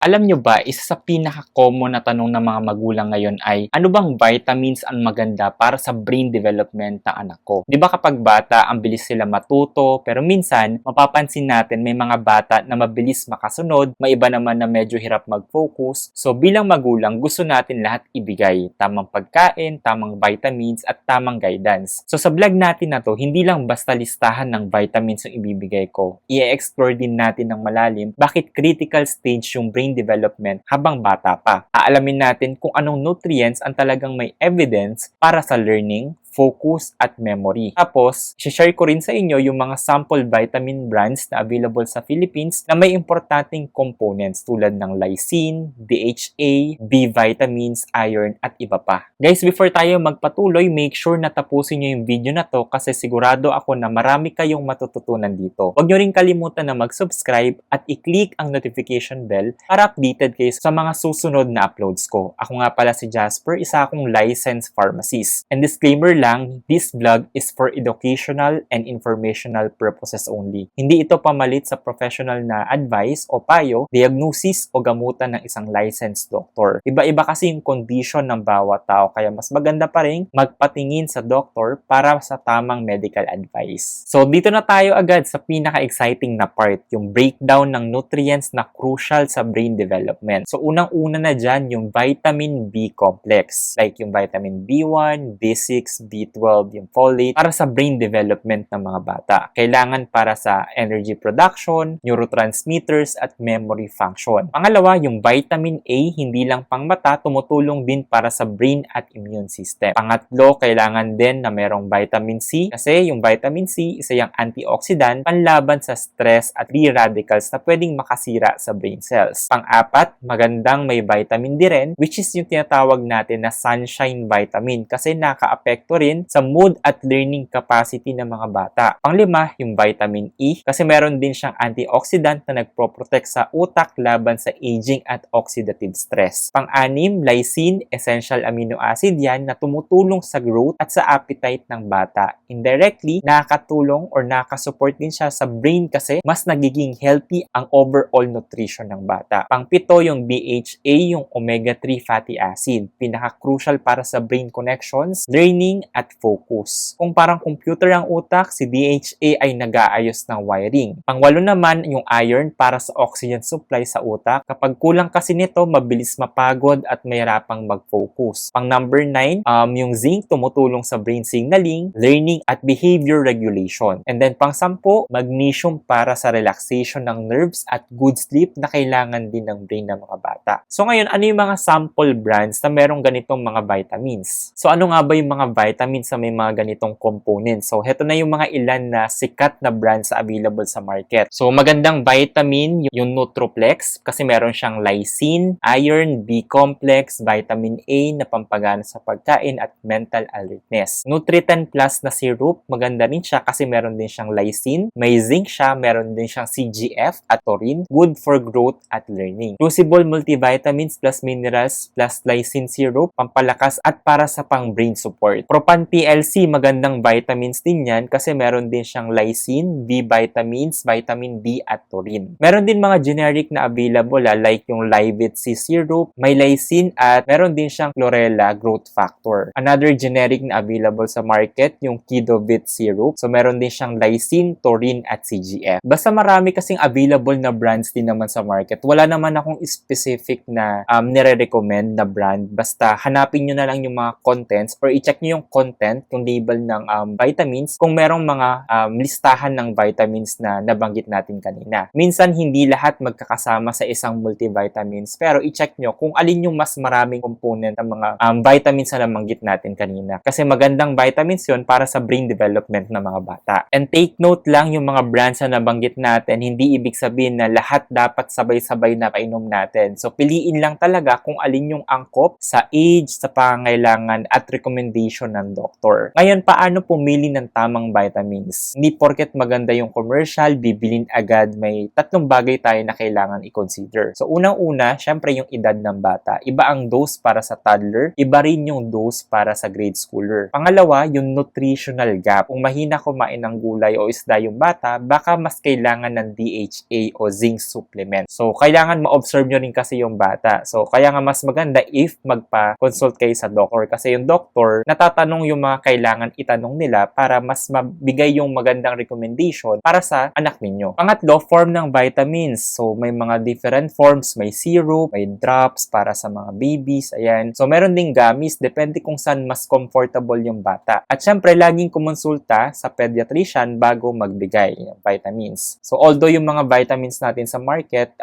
Alam nyo ba, isa sa pinaka-common na tanong ng mga magulang ngayon ay, ano bang vitamins ang maganda para sa brain development ng anak ko? Di ba kapag bata, ang bilis sila matuto, pero minsan, mapapansin natin may mga bata na mabilis makasunod, may iba naman na medyo hirap mag-focus. So bilang magulang, gusto natin lahat ibigay. Tamang pagkain, tamang vitamins, at tamang guidance. So sa vlog natin na to, hindi lang basta listahan ng vitamins yung ibibigay ko. I-explore din natin ng malalim bakit critical stage yung brain development habang bata pa. Aalamin natin kung anong nutrients ang talagang may evidence para sa learning, focus, at memory. Tapos, share ko rin sa inyo yung mga sample vitamin brands na available sa Philippines na may importanteng components tulad ng lysine, DHA, B vitamins, iron, at iba pa. Guys, before tayo magpatuloy, make sure na tapusin nyo yung video na to kasi sigurado ako na marami kayong matututunan dito. Huwag nyo rin kalimutan na mag-subscribe at i-click ang notification bell para updated kayo sa mga susunod na uploads ko. Ako nga pala si Jasper, isa akong licensed pharmacist. And disclaimer lang, this vlog is for educational and informational purposes only. Hindi ito pamalit sa professional na advice o payo, diagnosis o gamutan ng isang licensed doctor. Iba-iba kasi yung condition ng bawat tao kaya mas maganda pa rin magpatingin sa doctor para sa tamang medical advice. So dito na tayo agad sa pinaka-exciting na part, yung breakdown ng nutrients na crucial sa brain development. So unang-una na dyan yung vitamin B complex, like yung vitamin B1, B6, B12, yung folate, para sa brain development ng mga bata. Kailangan para sa energy production, neurotransmitters, at memory function. Pangalawa, yung vitamin A, hindi lang pang mata, tumutulong din para sa brain at immune system. Pangatlo, kailangan din na merong vitamin C kasi yung vitamin C, isa yung antioxidant, panlaban sa stress at free radicals na pwedeng makasira sa brain cells. Pang-apat, magandang may vitamin D rin, which is yung tinatawag natin na sunshine vitamin kasi naka-apekto rin sa mood at learning capacity ng mga bata. Panglima, yung vitamin E kasi meron din siyang antioxidant na nagpo-protect sa utak laban sa aging at oxidative stress. Pang-anim, lysine, essential amino acid yan na tumutulong sa growth at sa appetite ng bata. Indirectly, nakakatulong or nakasupport din siya sa brain kasi mas nagiging healthy ang overall nutrition ng bata. Pang-pito, yung DHA, yung omega-3 fatty acid. Pinaka-crucial para sa brain connections, learning, at focus. Kung parang computer ang utak, si DHA ay nag-aayos ng wiring. Pangwalo naman yung iron para sa oxygen supply sa utak. Kapag kulang kasi nito, mabilis mapagod at mahirapang mag-focus. Pang number 9, yung zinc tumutulong sa brain signaling, learning, at behavior regulation. And then pang 10, magnesium para sa relaxation ng nerves at good sleep na kailangan din ng brain ng mga bata. So ngayon, ano yung mga sample brands na merong ganitong mga vitamins? So ano nga ba yung mga vitamins na may mga ganitong components? So heto na yung mga ilan na sikat na brands na available sa market. So magandang vitamin yung Nutroplex kasi meron siyang lysine, iron, B complex, vitamin A na pampagana sa pagkain at mental alertness. Nutritan Plus na syrup, maganda rin siya kasi meron din siyang lysine, may zinc siya, meron din siyang CGF at taurine, good for growth at learning. Crucible multivitamins plus minerals plus lysine syrup, pampalakas at para sa pang-brain support. Propan PLC, magandang vitamins din yan kasi meron din siyang lysine, B vitamins, vitamin D at taurine. Meron din mga generic na available like yung Livit C syrup, may lysine at meron din siyang chlorella growth factor. Another generic na available sa market yung Kidovit syrup. So meron din siyang lysine, taurine at CGF. Basta marami kasing available na brands din naman sa market. Wala naman akong specific na nire-recommend na brand. Basta hanapin nyo na lang yung mga contents or i-check nyo yung content, yung label ng vitamins kung merong mga listahan ng vitamins na nabanggit natin kanina. Minsan hindi lahat magkakasama sa isang multivitamins pero i-check nyo kung alin yung mas maraming component ng mga vitamins na nabanggit natin kanina. Kasi magandang vitamins yun para sa brain development ng mga bata. And take note lang yung mga brands na nabanggit natin, hindi ibig sabihin na lahat dapat sabay-sabay na painom natin. So piliin lang talaga kung alin yung angkop sa age, sa pangangailangan at recommendation ng doktor. Ngayon, paano pumili ng tamang vitamins? Hindi porket maganda yung commercial, bibilin agad. May tatlong bagay tayo na kailangan i-consider. So, unang-una, syempre yung edad ng bata. Iba ang dose para sa toddler, iba rin yung dose para sa grade schooler. Pangalawa, yung nutritional gap. Kung mahina kumain ng gulay o isda yung bata, baka mas kailangan ng DHA o zinc supplement. So, kailangan ma-observe nyo rin kasi yung bata. So, kaya nga mas maganda if magpa-consult kayo sa doctor. Kasi yung doctor, natatanong yung mga kailangan itanong nila para mas mabigay yung magandang recommendation para sa anak ninyo. Pangatlo, form ng vitamins. So, may mga different forms. May syrup, may drops para sa mga babies. Ayan. So, meron ding gummies. Depende kung saan mas comfortable yung bata. At syempre, laging kumonsulta sa pediatrician bago magbigay ng vitamins. So, although yung mga vitamins natin sa market,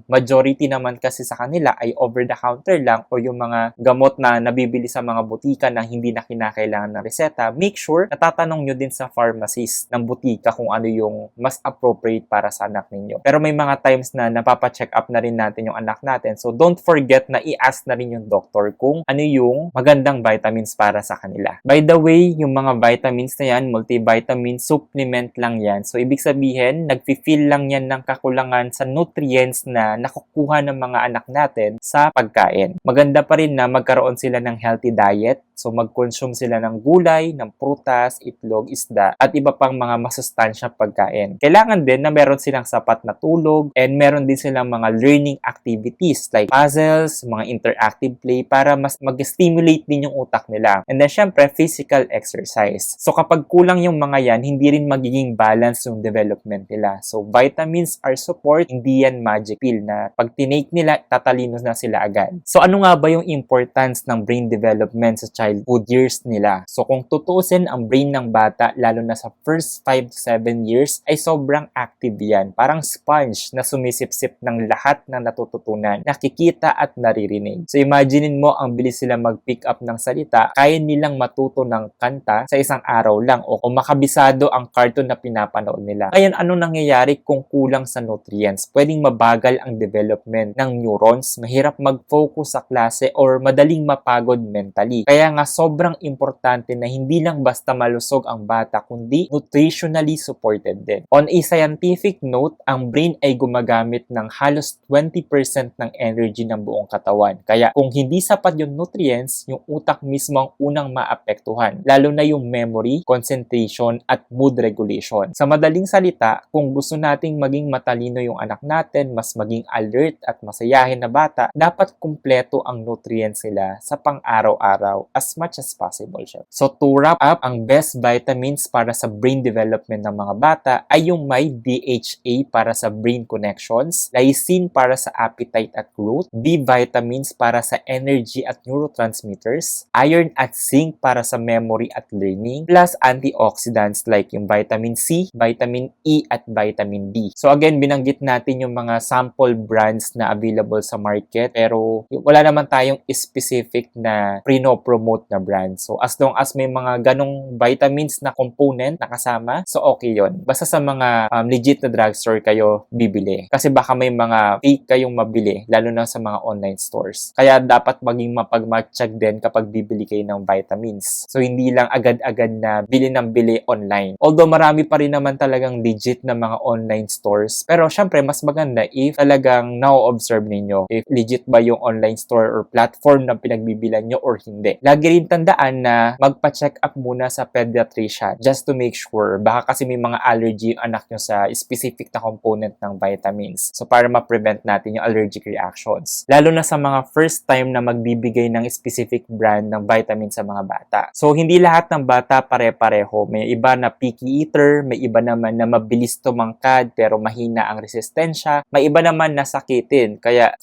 majority naman kasi sa kanila ay over-the-counter lang o yung mga gamot na nabibili sa mga butika na hindi na kinakailangan ng reseta, make sure natatanong nyo din sa pharmacist ng butika kung ano yung mas appropriate para sa anak ninyo. Pero may mga times na napapa-check up na rin natin yung anak natin. So, don't forget na i-ask na rin yung doctor kung ano yung magandang vitamins para sa kanila. By the way, yung mga vitamins na yan, multivitamin supplement lang yan. So, ibig sabihin, nagfi-fill lang yan ng kakulangan sa nutrients na nakukuha ng mga anak natin sa pagkain. Maganda pa rin na magkaroon sila ng healthy diet. So, mag-consume sila ng gulay, ng prutas, itlog, isda, at iba pang mga masustansyang pagkain. Kailangan din na meron silang sapat na tulog and meron din silang mga learning activities like puzzles, mga interactive play para mas mag-stimulate din yung utak nila. And then, syempre, physical exercise. So, kapag kulang yung mga yan, hindi rin magiging balance yung development nila. So, vitamins are support, hindi yan magic pill na pag tinake nila, tatalino na sila agad. So, ano nga ba yung importance ng brain development sa childhood years nila? So, kung tutuusin ang brain ng bata, lalo na sa first 5 to 7 years, ay sobrang active yan. Parang sponge na sumisipsip ng lahat ng natututunan, nakikita at naririnig. So, imaginein mo ang bilis sila mag-pick up ng salita, kaya nilang matuto ng kanta sa isang araw lang o kung makabisado ang cartoon na pinapanood nila. Ngayon, ano nangyayari kung kulang sa nutrients? Pwedeng mabagal ang development ng neurons, mahirap mag-focus sa klase or madaling mapagod mentally. Kaya nga sobrang importante na hindi lang basta malusog ang bata kundi nutritionally supported din. On a scientific note, ang brain ay gumagamit ng halos 20% ng energy ng buong katawan. Kaya kung hindi sapat yung nutrients, yung utak mismo ang unang maapektuhan, lalo na yung memory, concentration at mood regulation. Sa madaling salita, kung gusto nating maging matalino yung anak natin, mas maging alert at masayahin na bata, dapat kumpleto ang nutrients nila sa pang-araw-araw as much as possible siya. So to wrap up, ang best vitamins para sa brain development ng mga bata ay yung may DHA para sa brain connections, lysine para sa appetite at growth, B vitamins para sa energy at neurotransmitters, iron at zinc para sa memory at learning, plus antioxidants like yung vitamin C, vitamin E at vitamin D. So again, binanggit natin yung mga sample brands na available sa market pero wala naman tayong specific na prino-promote na brand. So as long as may mga ganong vitamins na component na kasama, so okay yon. Basta sa mga legit na drugstore kayo bibili. Kasi baka may mga fake kayong mabili, lalo na sa mga online stores. Kaya dapat maging mapagmatsyag din kapag bibili kayo ng vitamins. So hindi lang agad-agad na bili ng bili online. Although marami pa rin naman talagang legit na mga online stores. Pero syempre mas maganda if talagang na-observe ninyo if legit ba yung online store or platform na pinagbibilan nyo or hindi. Lagi rin tandaan na magpa-check up muna sa pediatrician just to make sure. Baka kasi may mga allergy yung anak nyo sa specific na component ng vitamins. So para ma-prevent natin yung allergic reactions. Lalo na sa mga first time na magbibigay ng specific brand ng vitamins sa mga bata. So hindi lahat ng bata pare-pareho. May iba na picky eater, may iba naman na mabilis tumangkad pero mahina ang resistensya, may iba naman na sakitin. Kaya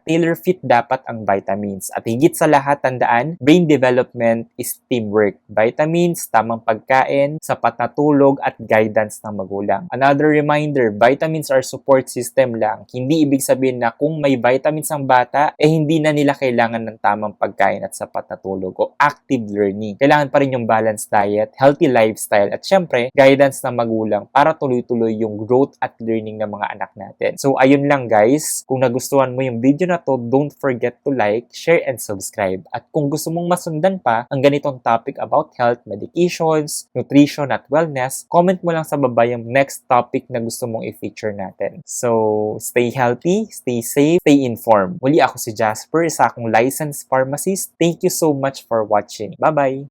tailor fit dapat ang vitamins. At higit sa lahat, tandaan, brain development is teamwork. Vitamins, tamang pagkain, sapat na tulog at guidance ng magulang. Another reminder, vitamins are support system lang. Hindi ibig sabihin na kung may vitamins ang bata, hindi na nila kailangan ng tamang pagkain at sapat na tulog o active learning. Kailangan pa rin yung balanced diet, healthy lifestyle, at syempre, guidance ng magulang para tuloy-tuloy yung growth at learning ng mga anak natin. So, ayun lang guys. Kung nagustuhan mo yung video na to, don't forget to like, share, and subscribe. At kung gusto mong masundan masundan pa ang ganitong topic about health, medications, nutrition at wellness, comment mo lang sa baba yung next topic na gusto mong i-feature natin. So, stay healthy, stay safe, stay informed. Muli ako si Jasper, isa akong licensed pharmacist. Thank you so much for watching. Bye-bye!